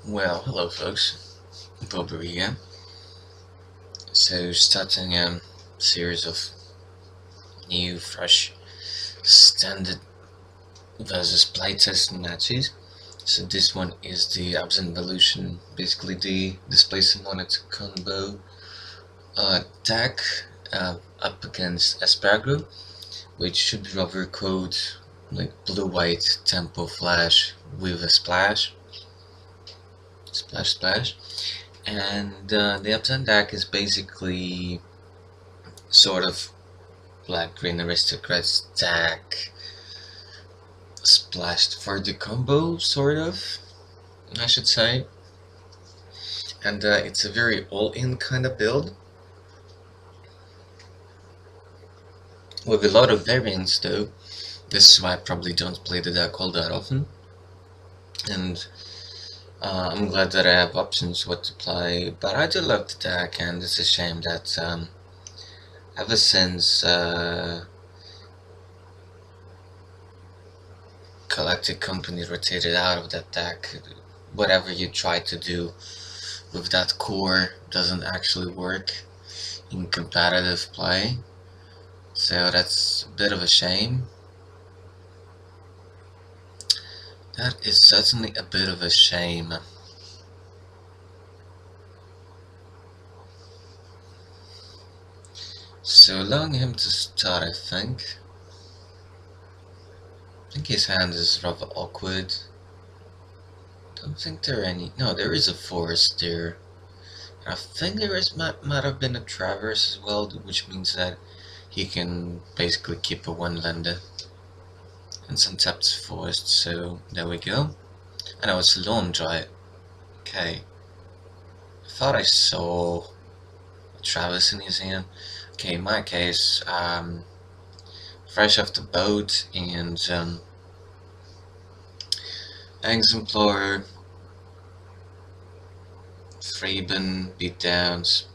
Well, hello folks, Bobber here. So starting a series of new, fresh, standard versus playtest matches. So this one is the Abzan evolution, basically the display summoned combo attack up against Esper, which should be rubber code like blue-white tempo flash with a splash, splash. And the Abzan deck is basically sort of black-green aristocrats deck splashed for the combo, sort of, I should say. And it's a very all-in kind of build, with a lot of variants though. This is why I probably don't play the deck all that often. And I'm glad that I have options what to play, but I do love the deck, and it's a shame that ever since Galactic Company rotated out of that deck, whatever you try to do with that core doesn't actually work in competitive play, so that's a bit of a shame. That is certainly a bit of a shame. So allowing him to start, I think his hand is rather awkward. Don't think there are any. No, there is a forest there. I think there is might have been a traverse as well, which means that he can basically keep a one-lander and some tapped forest. So there we go. And now it's lawn dry. Okay. I thought I saw a traverse in his hand. Okay, in my case, fresh off the boat and Exemplar, Freeben, beatdowns.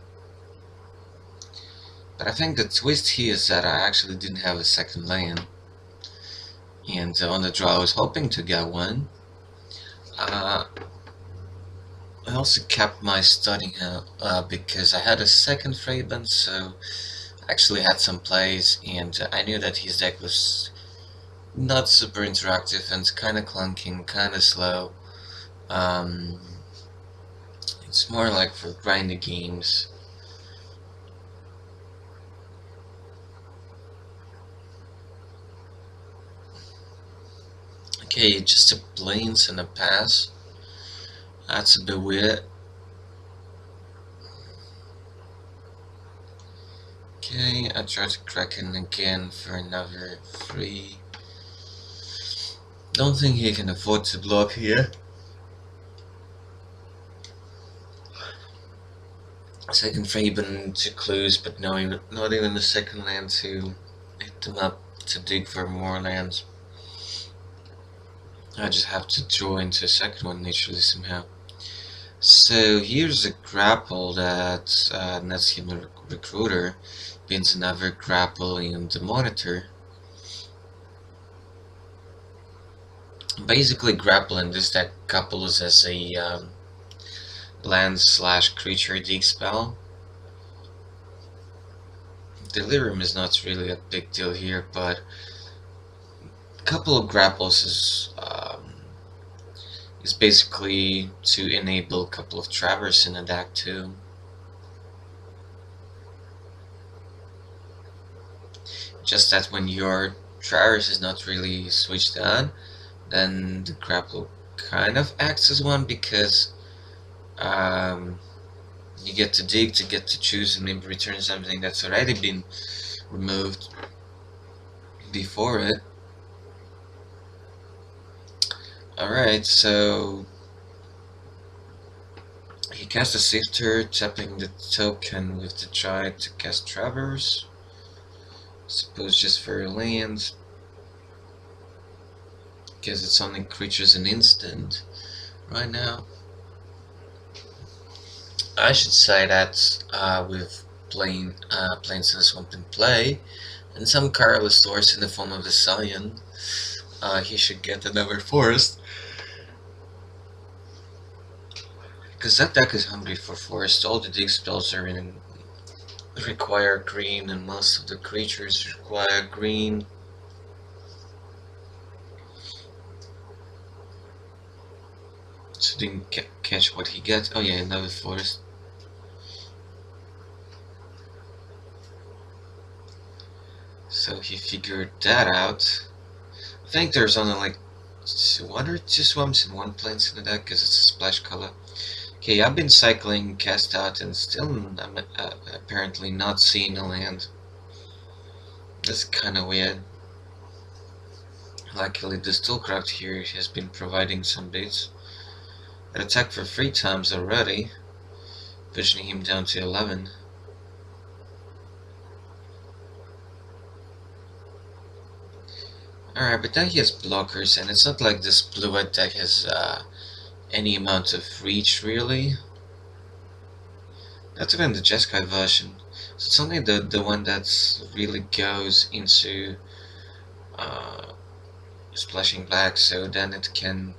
But I think the twist here is that I actually didn't have a second land, and on the draw I was hoping to get one. I also kept my studying because I had a second Freeben, so I actually had some plays, and I knew that his deck was not super interactive and kind of clunking, kind of slow. It's more like for grinding games. Okay, just a plains and a pass. That's a bit weird. Okay, I try to crack in again for another 3. Don't think he can afford to block here. Second Faben to close, but not even the second land to hit them up to dig for more lands. I just have to draw into a second one naturally somehow. So here's a grapple that nets him a recruiter, means another grapple in the monitor. Basically, grapple in this deck couples as a land/creature dig spell. Delirium is not really a big deal here, but a couple of grapples is basically to enable a couple of traverse in a deck too. Just that when your traverse is not really switched on, then the grapple kind of acts as one, because you get to dig to get to choose and maybe return something that's already been removed before it. Alright, so he cast a Sifter, tapping the token with the try to cast Traverse. Suppose just for lands, because it's only creatures an instant right now. I should say that with Plains in the Swamp in play, and some Careless Doors in the form of a Scion, he should get another forest. Because that deck is hungry for forest. All the dig spells are in require green, and most of the creatures require green. So didn't catch what he gets. Oh yeah, another forest. So he figured that out. I think there's only like 1 or 2 swamps and 1 plants in the deck because it's a splash color. Okay, I've been cycling cast out and still I'm apparently not seeing a land. That's kinda weird. Luckily the Steelcraft here has been providing some baits. I attacked for 3 times already, pushing him down to 11. Alright, but then he has blockers, and it's not like this blue-white deck has any amount of reach, really. Not even the Jeskai version. So it's only the one that really goes into splashing black, so then it can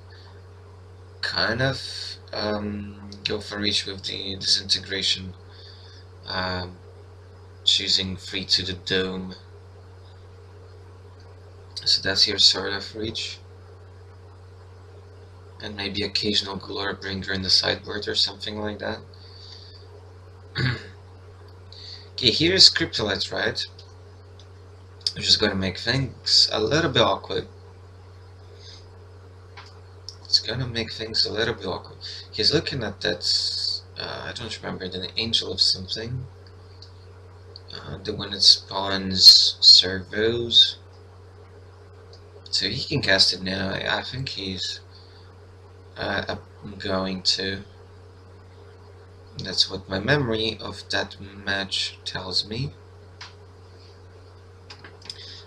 kind of go for reach with the disintegration, choosing free to the dome. So that's your sort of reach. And maybe occasional Glorybringer in the sideboard or something like that. Okay, here's Cryptolite, right? Which is going to make things a little bit awkward. It's going to make things a little bit awkward. He's looking at that, I don't remember, the Angel of something. The one that spawns servos. So he can cast it now. I think he's going to. That's what my memory of that match tells me.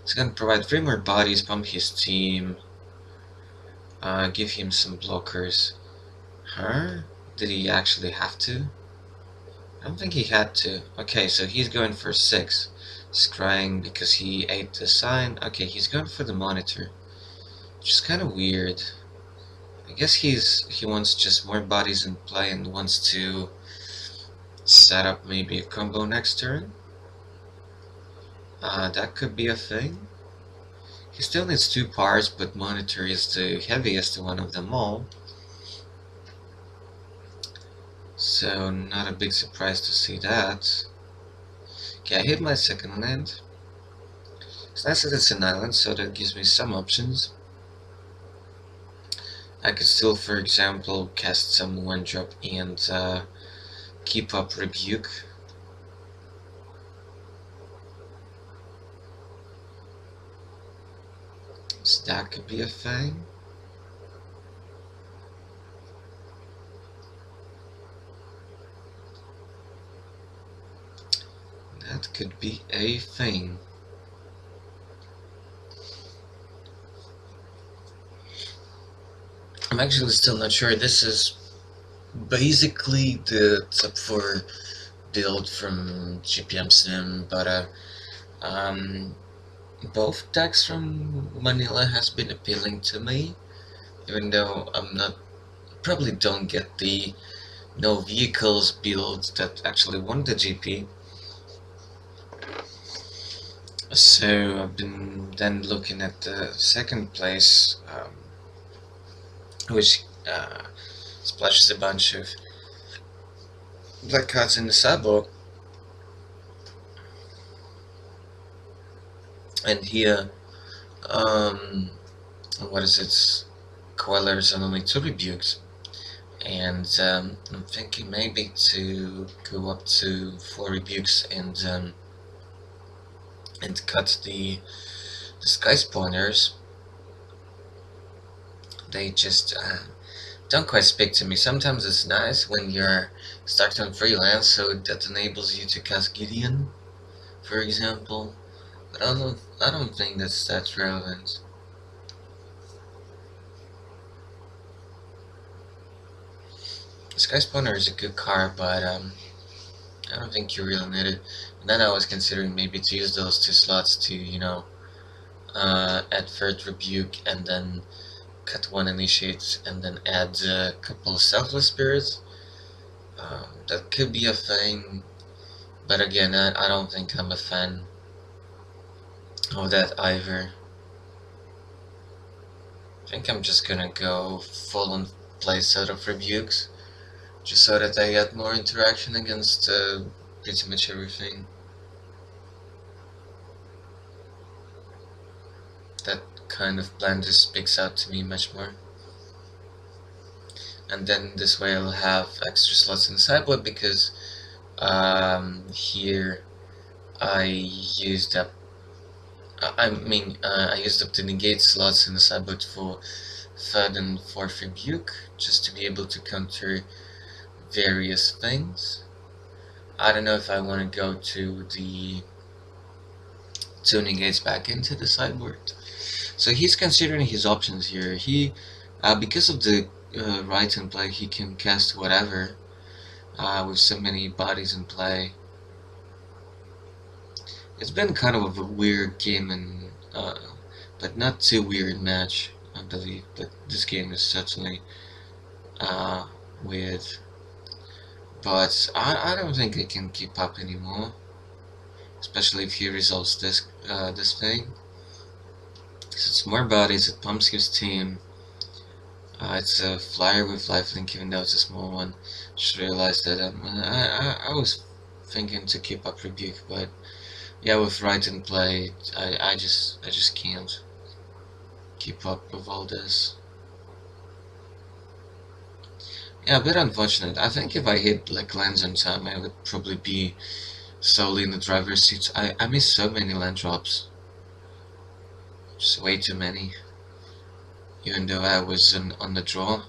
He's gonna provide 3 more bodies, pump his team, give him some blockers. Huh? Did he actually have to? I don't think he had to. Okay, so he's going for 6. He's crying because he ate the sign. Okay, he's going for the monitor, which is kind of weird. I guess he wants just more bodies in play and wants to set up maybe a combo next turn. That could be a thing. He still needs 2 parts, but monitor is the heaviest one of them all. So not a big surprise to see that. Okay, I hit my second land. It's nice that it's an island, so that gives me some options. I could still, for example, cast some 1-drop and keep up Rebuke. So that could be a thing. That could be a thing. I'm actually still not sure. This is basically the top 4 build from GPM Sim, but both decks from Manila has been appealing to me, even though I'm not, probably don't get the no vehicles build that actually won the GP. So I've been then looking at the second place, which splashes a bunch of black cards in the sideboard. And here, what is it? Coilers and only 2 rebukes. And I'm thinking maybe to go up to 4 rebukes and cut the sky spawners. They just don't quite speak to me. Sometimes it's nice when you're stuck on freelance, so that enables you to cast Gideon, for example. But I don't think that's relevant. Sky Spawner is a good card, but I don't think you really need it. And then I was considering maybe to use those 2 slots to, you know, add 3rd Rebuke and then cut 1 Initiate and then add a couple of Selfless Spirits. That could be a thing, but again, I don't think I'm a fan of that either. I think I'm just gonna go full on play set of rebukes, just so that I get more interaction against pretty much everything. That kind of plan just sticks out to me much more. And then this way I'll have extra slots in the sideboard because here I used up I used up the negate slots in the sideboard for third and fourth rebuke, just to be able to counter various things. I don't know if I want to go to the two negates back into the sideboard. So he's considering his options here. He, because of the right in play, he can cast whatever with so many bodies in play. It's been kind of a weird game, and but not too weird match, I believe. But this game is certainly weird. But I don't think I can keep up anymore, especially if he resolves this this thing. So it's more bodies. It pumps his team. It's a flyer with lifelink, even though it's a small one. Just realized that I was thinking to keep up rebuke, but yeah, with right in play, I just can't keep up with all this. Yeah, a bit unfortunate. I think if I hit like lands on time, I would probably be solely in the driver's seat. I miss so many land drops. Just way too many. Even though I was on the draw,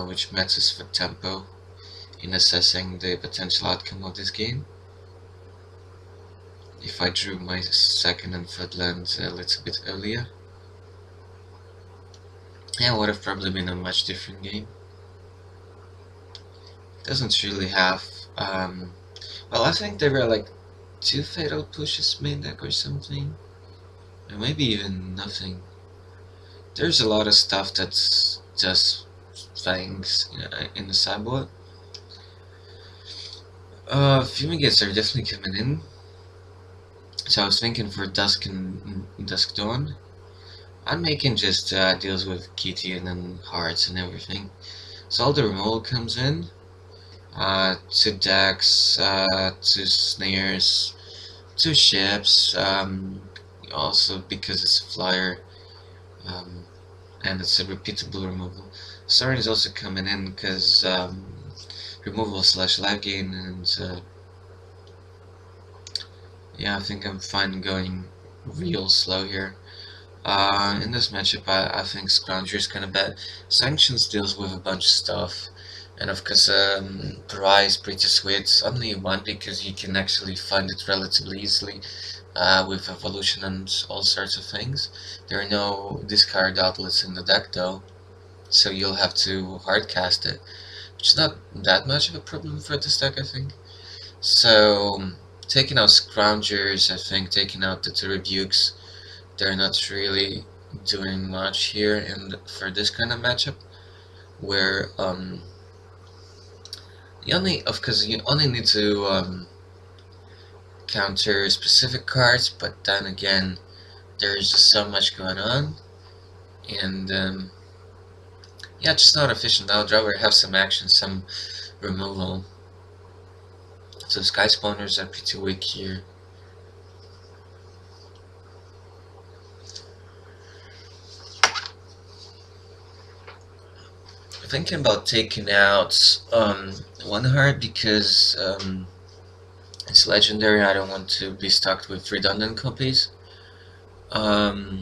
which matters for tempo in assessing the potential outcome of this game. If I drew my second and third land a little bit earlier, yeah, it would have probably been a much different game. Doesn't really have, well, I think there were like 2 fatal pushes main deck or something, or maybe even nothing. There's a lot of stuff that's just things in the sideboard. Fumigates are definitely coming in. So I was thinking for Dusk and Dusk Dawn, I'm making just deals with Kitty and then Hearts and everything. So all the removal comes in, 2 decks, 2 snares, 2 ships, also because it's a flyer, and it's a repeatable removal. Sorin is also coming in because removal / life gain, and yeah, I think I'm fine going real slow here. In this matchup, I think Scrounger is kind of bad. Sanctions deals with a bunch of stuff, and of course, Price pretty sweet. Only 1 because you can actually find it relatively easily with evolution and all sorts of things. There are no discard outlets in the deck though, so you'll have to hardcast it, which is not that much of a problem for this deck, I think. So taking out Scroungers, I think taking out the 2 rebukes, they're not really doing much here for this kind of matchup, where you only need to counter specific cards, but then again, there's just so much going on, and yeah, just not efficient. I would rather have some action, some removal. So Sky Spawners are pretty weak here. Thinking about taking out 1 heart because it's legendary. I don't want to be stuck with redundant copies. I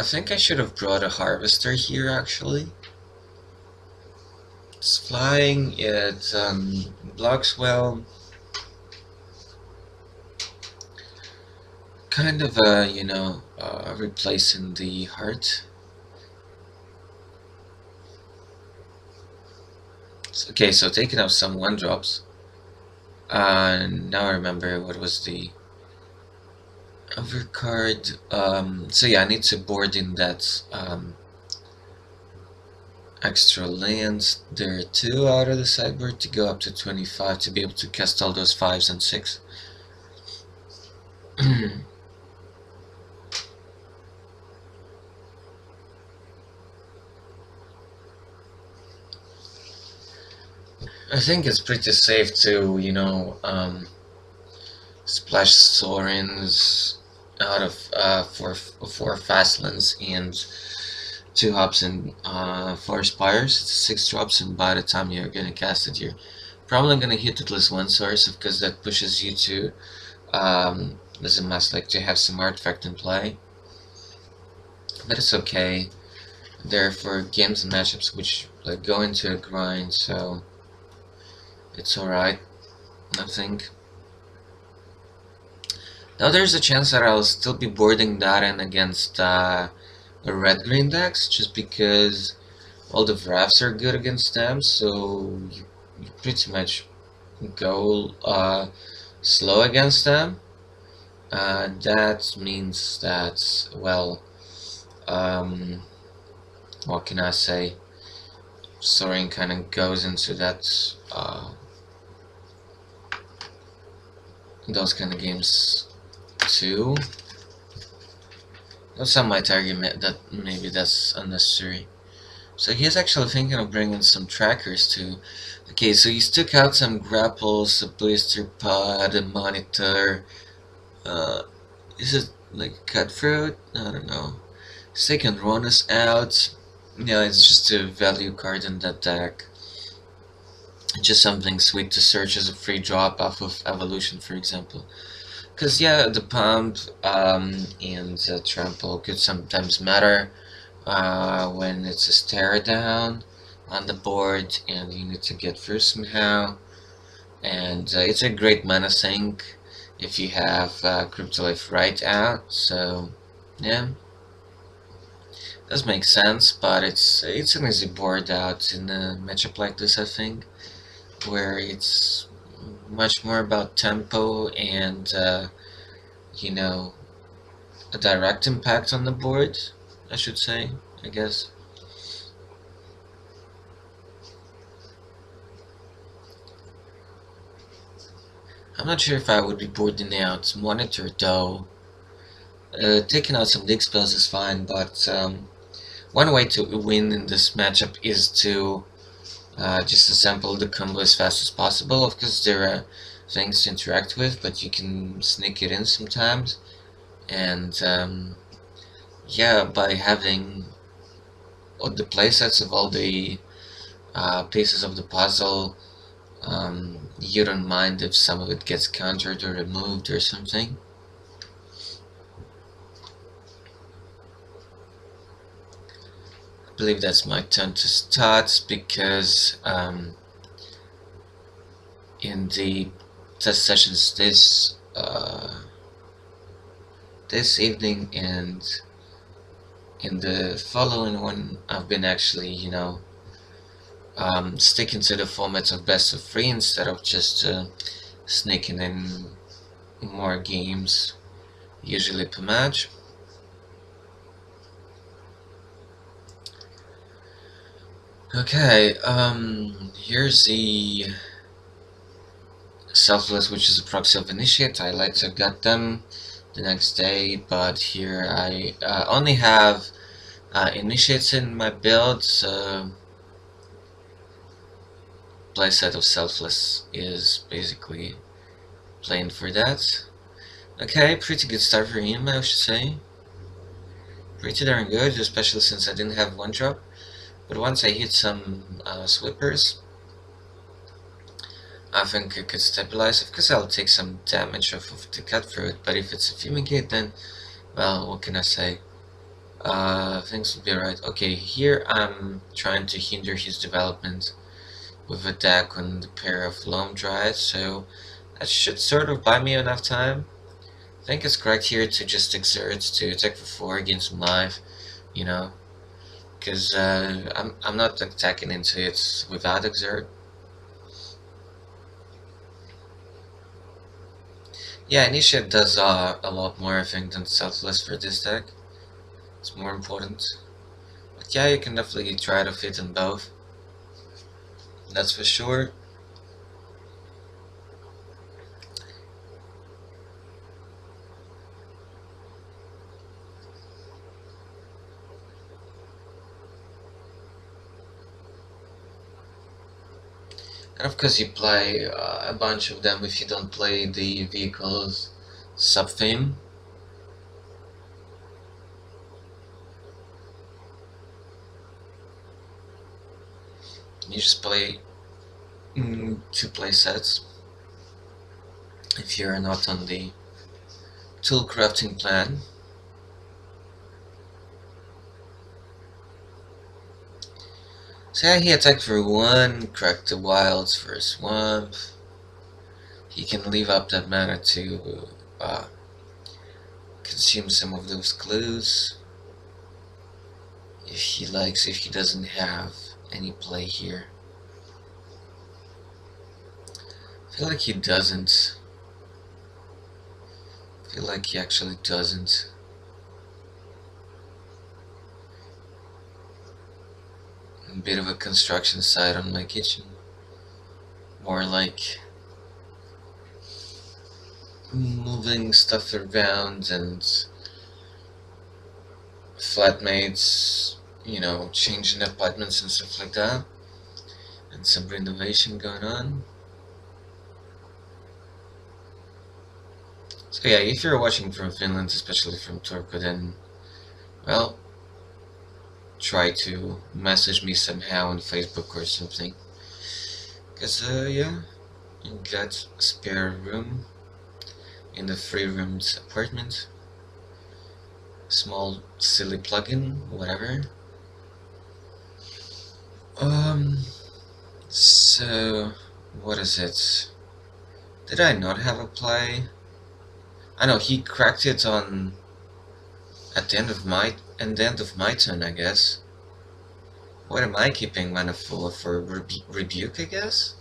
think I should have brought a harvester here actually. It's flying, it blocks well. Kind of replacing the heart. Okay, so taking out some 1-drops. Now I remember what was the other card. So yeah, I need to board in that extra lands there too out of the sideboard to go up to 25 to be able to cast all those 5s and 6. I think it's pretty safe to, splash Sorens out of four fastlands and 2 hops and 4 spires. It's 6 drops, and by the time you're gonna cast it, you're probably gonna hit at least 1 source because that pushes you to as a must like to have some artifact in play. But it's okay. They're for games and matchups which like go into a grind, so it's alright, I think. Now there's a chance that I'll still be boarding that in against a red-green decks, just because all the Vrafs are good against them, so you pretty much go slow against them. That means that, well, what can I say? Sorin kind of goes into that those kind of games too. Though some might argue that maybe that's unnecessary. So he's actually thinking of bringing some trackers too. Okay, so he's took out some grapples, a blister pod, a monitor. Is it like cutthroat? I don't know. Second Ronus out. Yeah, it's just a value card in that deck. Just something sweet to search as a free drop off of Evolution, for example. Because, yeah, the pump and trample could sometimes matter when it's a stare down on the board and you need to get through somehow. And it's a great mana sink if you have Cryptolife right out, so yeah. Does make sense, but it's an easy board out in a matchup like this, I think, where it's much more about tempo and you know, a direct impact on the board, I should say, I guess. I'm not sure if I would be boarding out Monitor though. Taking out some dig spells is fine, but one way to win in this matchup is to just assemble the combo as fast as possible. Of course, there are things to interact with, but you can sneak it in sometimes. And yeah, by having all the playsets of all the pieces of the puzzle, you don't mind if some of it gets countered or removed or something. I believe that's my turn to start because in the test sessions this evening and in the following one, I've been actually, sticking to the format of best of 3 instead of just sneaking in more games, usually per match. Okay, here's the Selfless, which is a proxy of Initiate. I like to get them the next day, but here I only have Initiates in my build, so playset of Selfless is basically playing for that. Okay, pretty good start for him, I should say. Pretty darn good, especially since I didn't have 1-drop. But once I hit some sweepers, I think I could stabilize. Of course, I'll take some damage off of the cutthroat, but if it's a fumigate, then, well, what can I say? Things will be alright. Okay, here I'm trying to hinder his development with a deck on the pair of Loam Dryad, so that should sort of buy me enough time. I think it's correct here to just exert to attack for 4, gain some life, because I'm not attacking into it without exert. Yeah, Initiate does a lot more, I think, than Selfless for this deck. It's more important. Yeah, you can definitely try to fit in both. That's for sure. And of course, you play a bunch of them if you don't play the vehicles sub-theme. You just play two play sets if you're not on the tool crafting plan. So yeah, he attacked for one, cracked the wilds for a swamp. He can leave up that mana to consume some of those clues if he likes, if he doesn't have any play here. I feel like he doesn't. I feel like he actually doesn't. A bit of a construction site on my kitchen. More like moving stuff around and flatmates, you know, changing apartments and stuff like that. And some renovation going on. So yeah, if you're watching from Finland, especially from Turku, then, well, try to message me somehow on Facebook or something. Because, yeah, you got a spare room in the 3-roomed apartment. Small, silly plugin, whatever. So, what is it? Did I not have a play? I know he cracked it on at the end of my turn, I guess. What am I keeping mana for rebuke, I guess?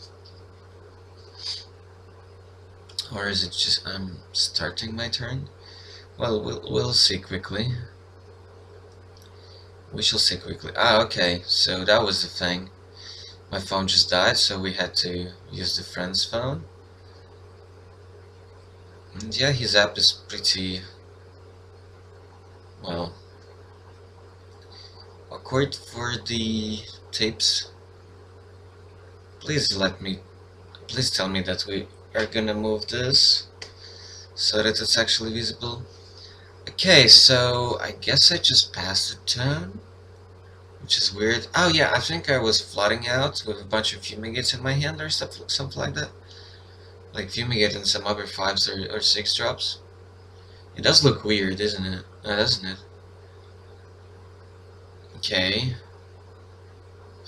Or is it just I'm starting my turn? Well, we'll see quickly. We shall see quickly. Ah, okay. So that was the thing. My phone just died, so we had to use the friend's phone. And yeah, his app is pretty, well, awkward for the tapes. Please tell me that we are gonna move this so that it's actually visible. Okay, so I guess I just passed the turn, which is weird. Oh yeah, I think I was flooding out with a bunch of fumigates in my hand or something like that. Like fumigate and some other 5s or 6 drops. It does look weird, doesn't it? Okay.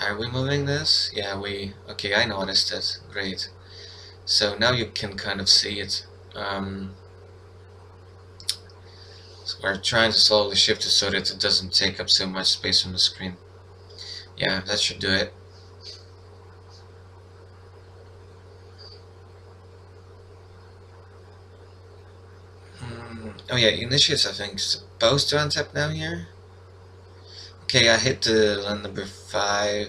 Are we moving this? Yeah, okay, I noticed it. Great. So now you can kind of see it. So we're trying to slowly shift it so that it doesn't take up so much space on the screen. Yeah, that should do it. Oh yeah, initiates I think supposed to untap now here. Okay, I hit the land number 5.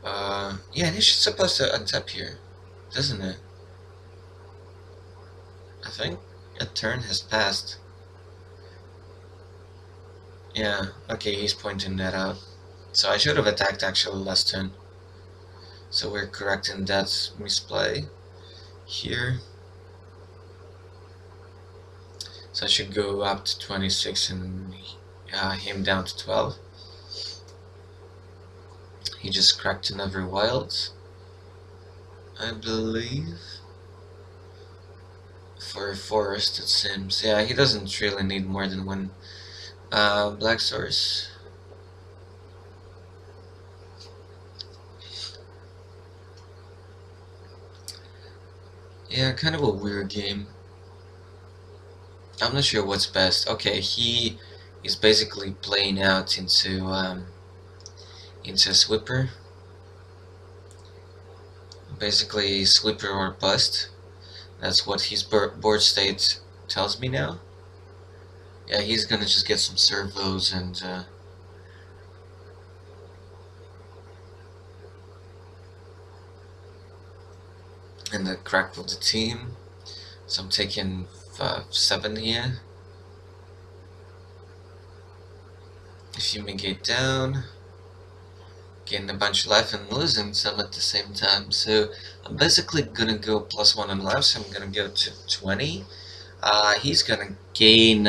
Yeah, initiate's supposed to untap here, doesn't it? I think a turn has passed. Yeah, okay, he's pointing that out. So I should have attacked actually last turn. So we're correcting that misplay here. So I should go up to 26 and him down to 12. He just cracked another wild, I believe. For a forest, it seems. Yeah, he doesn't really need more than one black source. Yeah, kind of a weird game. I'm not sure what's best. Okay, he is basically playing out into a sweeper. Basically, sweeper or bust. That's what his board state tells me now. Yeah, he's gonna just get some servos and and the crack of the team. So I'm taking 7 here. If you mitigate down, gain a bunch of life and losing some at the same time. So I'm basically gonna go +1 on life, so I'm gonna go to 20. He's gonna gain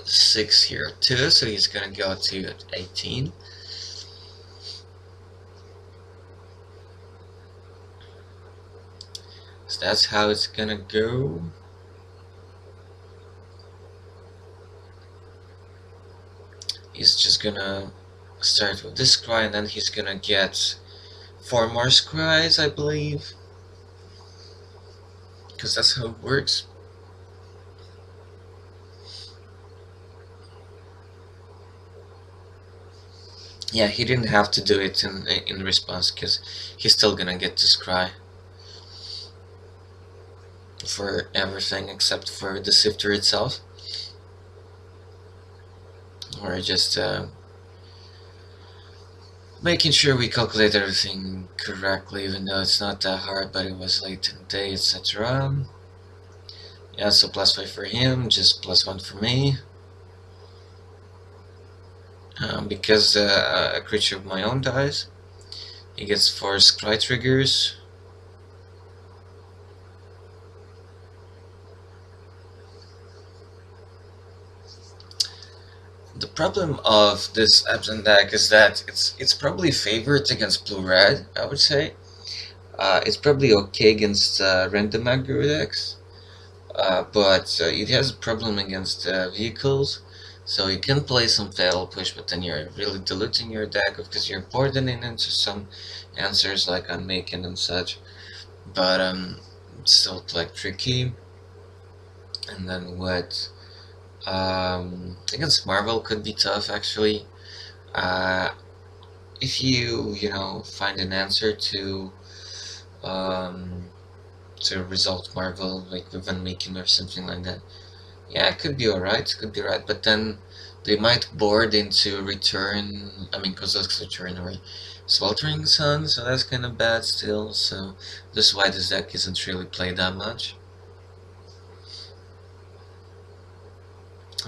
6 here too, so he's gonna go to 18. So that's how it's gonna go. He's just gonna start with this scry, and then he's gonna get 4 more scries, I believe, because that's how it works. Yeah, he didn't have to do it in response, because he's still gonna get the scry for everything except for the sifter itself. Or just making sure we calculate everything correctly, even though it's not that hard, but it was late in the day, etc. Yeah, so +5 for him, just +1 for me. Because a creature of my own dies, he gets 4 scry triggers. The problem of this Abzan deck is that it's probably favored against blue-red, I would say. It's probably okay against random aggro decks, but it has a problem against vehicles. So you can play some Fatal Push, but then you're really diluting your deck because you're broadening into some answers like Unmaking and such. But it's still like tricky. And then what? Against Marvel could be tough actually. If you know find an answer to result Marvel like with Unmaking or something like that. Yeah, it could be alright, could be right, but then they might board into return, I mean Kozilek's return or Sweltering Sun, so that's kind of bad still, so this is why this deck isn't really played that much.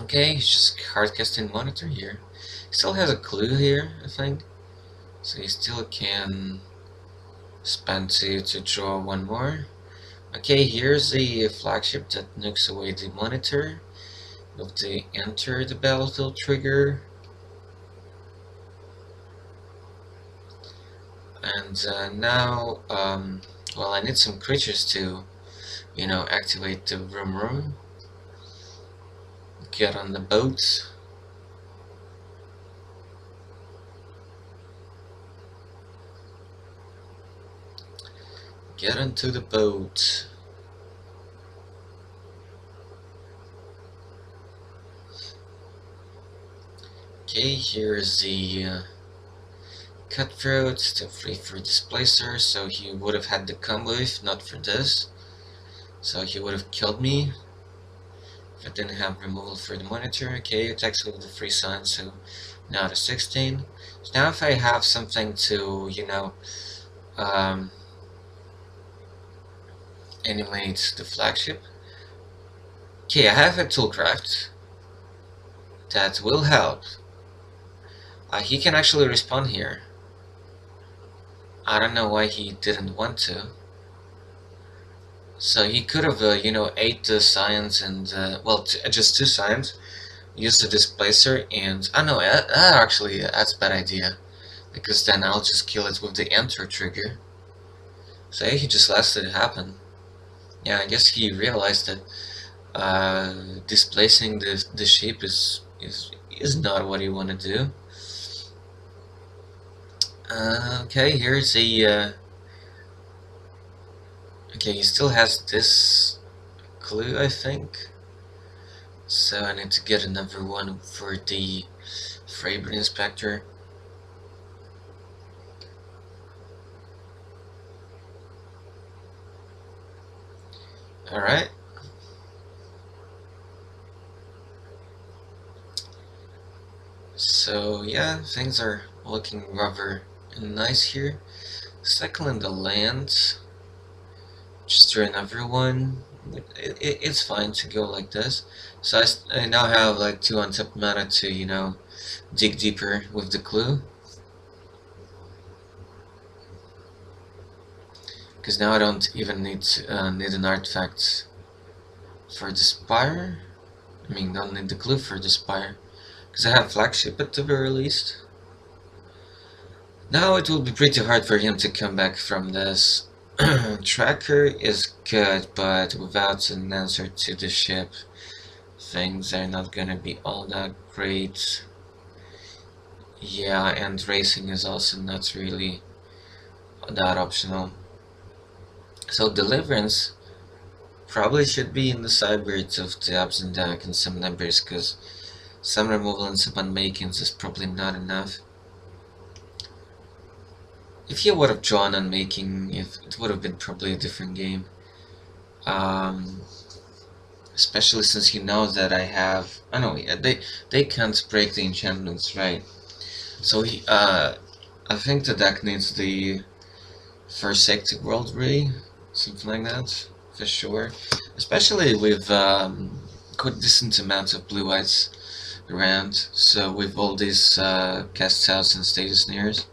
Okay, he's just hardcasting Monitor here. He still has a clue here, I think, so he still can spend to draw 1 more. Okay, here's the flagship that nukes away the Monitor with the enter the battlefield trigger. And now, well, I need some creatures to, you know, activate the room. Get on the boat. Get onto the boat. Okay, here's the Cutthroat, still free for Displacer, so he would have had the combo if not for this. So he would have killed me if I didn't have removal for the Monitor. Okay, attacks with the free sign, so now to 16. So now if I have something to, you know, animate the flagship. Okay, I have a Toolcraft that will help. He can actually respawn here. I don't know why he didn't want to. So he could have, you know, ate the science and, well, just 2 science, used the displacer, and, I know, actually, that's a bad idea, because then I'll just kill it with the enter trigger. So yeah, he just lets it happen. Yeah, I guess he realized that displacing the ship is not what you want to do. Okay, here's a okay, he still has this clue, I think. So I need to get another one for the Freiburg Inspector. Alright. So yeah, things are looking rather nice here. Cycling the land. just turn everyone. It's fine to go like this. So I now have like 2 untapped mana to, you know, dig deeper with the clue. Because now I don't even need an artifact for the spire. I mean, don't need the clue for the spire. Because I have flagship at the very least. Now it will be pretty hard for him to come back from this. Tracker is good, but without an answer to the ship, things are not gonna be all that great. Yeah, and racing is also not really that optional. So Deliverance probably should be in the sideboards of the Abzan deck and some numbers, because some removal and some unmakings is probably not enough. If he would have drawn unmaking, it would have been probably a different game. Especially since he knows that I have. I know, yeah, they can't break the enchantments, right? So I think the deck needs the Forsake World Ray, something like that, for sure. Especially with quite decent amount of blue whites around. So with all these cast outs and status snares,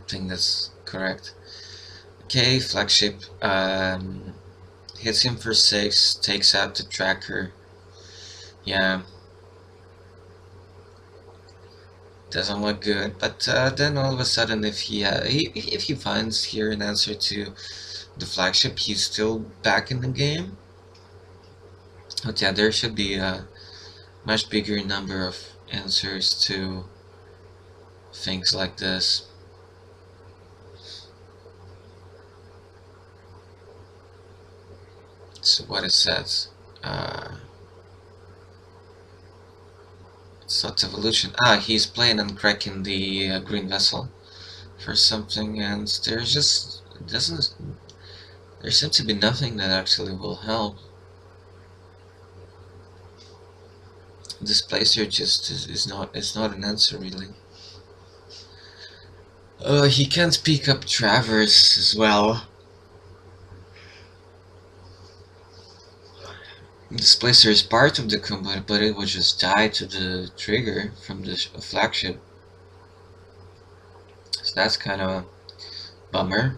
I think that's correct. Okay, flagship hits him for 6, takes out the tracker. Yeah, doesn't look good. But then all of a sudden, if he finds here an answer to the flagship, he's still back in the game. But yeah, there should be a much bigger number of answers to things like this. So what is that? It's evolution. He's playing and cracking the green vessel for something, and there's just doesn't. There seems to be nothing that actually will help. Displacer just is not. It's not an answer really. He can't pick up Traverse as well. Displacer is part of the combat, but it would just die to the trigger from the flagship. So that's kind of a bummer.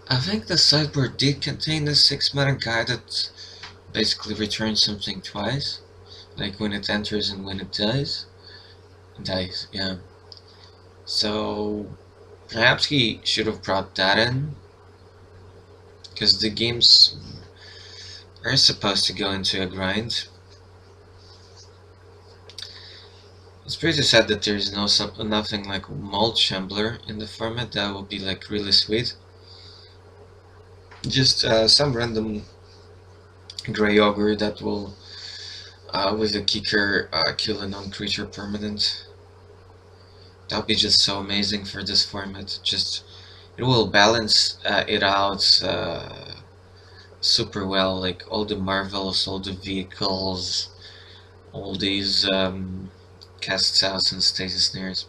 I think the sideboard did contain a 6-mana guy that basically returns something twice. Like when it enters and when it dies. Dies, yeah. So perhaps he should have brought that in, because the games are supposed to go into a grind. It's pretty sad that there's nothing like Mold Shambler in the format. That would be like really sweet. Just some random Grey Ogre that will, with a kicker, kill a non-creature permanent. That would be just so amazing for this format. Just it will balance it out super well, like all the marvels, all the vehicles, all these cast outs and status snares.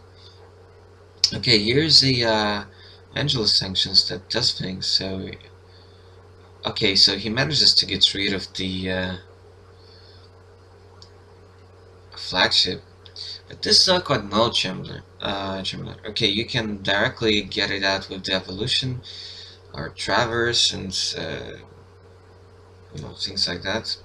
Okay, here's the Angelus Sanctions that does things. So okay, so he manages to get rid of the flagship. But this is not quite null Chambler. Okay, you can directly get it out with the evolution or traverse and you know, things like that.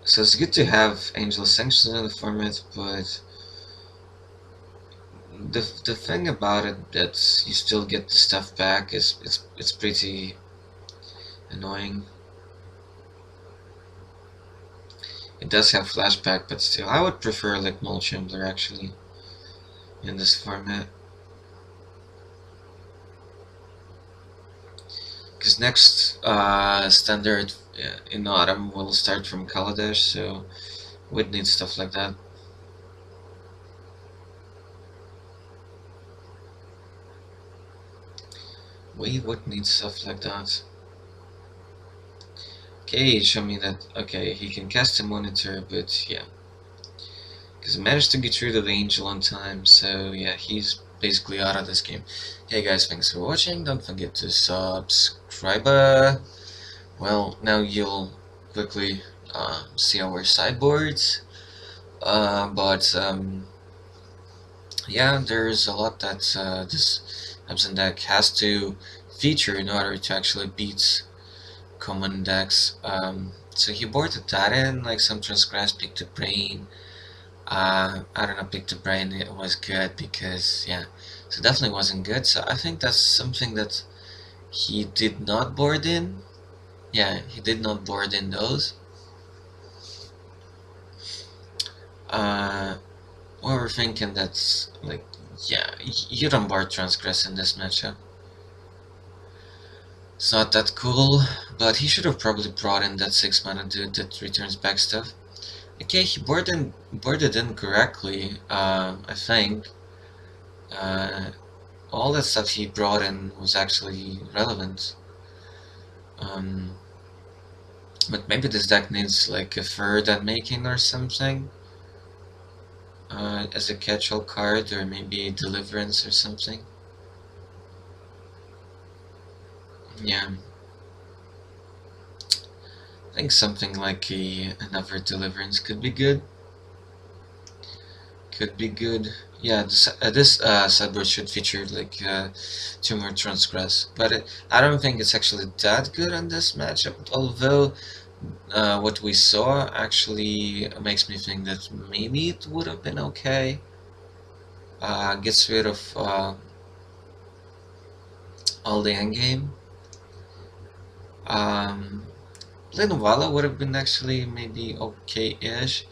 So it's good to have Angel Sanctions in the format, but the thing about it that you still get the stuff back is it's pretty annoying. It does have flashback, but still, I would prefer like Mold Shambler actually in this format. Because next standard in autumn will start from Kaladesh, so we'd need stuff like that. We would need stuff like that. Okay, show me that. Okay, he can cast a monitor, but yeah. Because he managed to get rid of the angel on time, so yeah, he's basically out of this game. Hey guys, thanks for watching. Don't forget to subscribe. Well, now you'll quickly see our sideboards. But yeah, there's a lot that this Abzan deck has to feature in order to actually beat common decks. So he boarded that in, like some Transgress, Pick the Brain. I don't know, Pick the Brain, it was good because, yeah, so definitely wasn't good. So I think that's something that he did not board in. Yeah, he did not board in those. Uh, we were thinking that's like, yeah, you don't board Transgress in this matchup. It's not that cool, but he should have probably brought in that 6-mana dude that returns back stuff. Okay, he boarded in correctly, I think. Uh, all that stuff he brought in was actually relevant. But maybe this deck needs like a third making or something. As a catch-all card, or maybe Deliverance or something. Yeah. I think something like another Deliverance could be good. Could be good. Yeah, this sideboard should feature like 2 more Transgress, but I don't think it's actually that good on this matchup. Although what we saw actually makes me think that maybe it would have been okay. Gets rid of all the endgame. Lenovala would have been actually maybe okay-ish.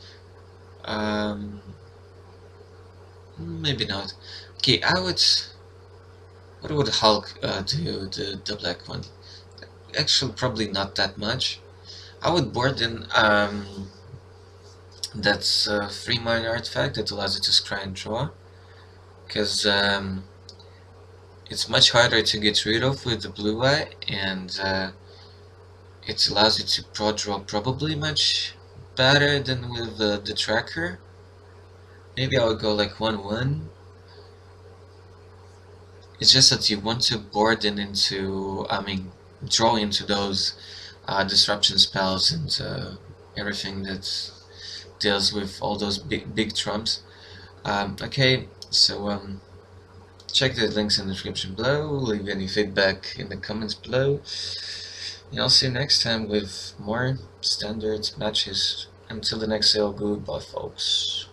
Maybe not. Okay, I would. What would Hulk do? The black one? Actually, probably not that much. I would board in that's a 3-mana artifact that allows you to scry and draw, because it's much harder to get rid of with the blue eye, and it allows you to pro draw probably much better than with the tracker. Maybe I would go like 1/1. It's just that you want to board in into, I mean, draw into those disruption spells and everything that deals with all those big trumps. Okay, so check the links in the description below, leave any feedback in the comments below, and I'll see you next time with more standard matches. Until the next sale, goodbye folks.